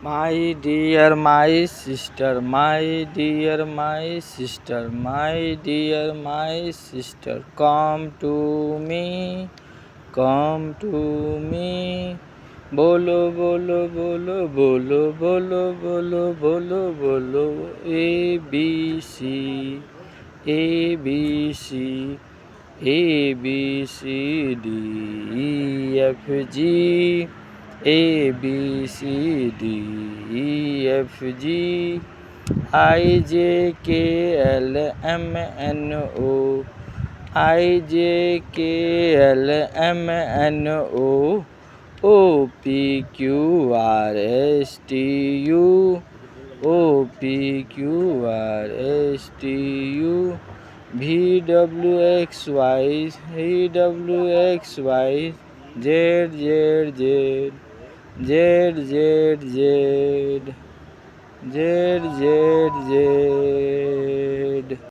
My dear, my sister, my dear, my sister, my dear, my sister, come to me, come to me. Bolo, bolo, bolo, bolo, bolo, bolo, bolo, bolo, A, B, C, A, B, C, A, B, C, D, E, F, G, A, B, C, D, E, F, G, I, J, K, L, M, N, O, I, J, K, L, M, N, O, O, P, Q, R, S, T, U, O, P, Q, R, S, T, U, V, W, X, Y, V, W, X, Y, Z, Z, Z, Z, Z, Z, Z, Z, Z.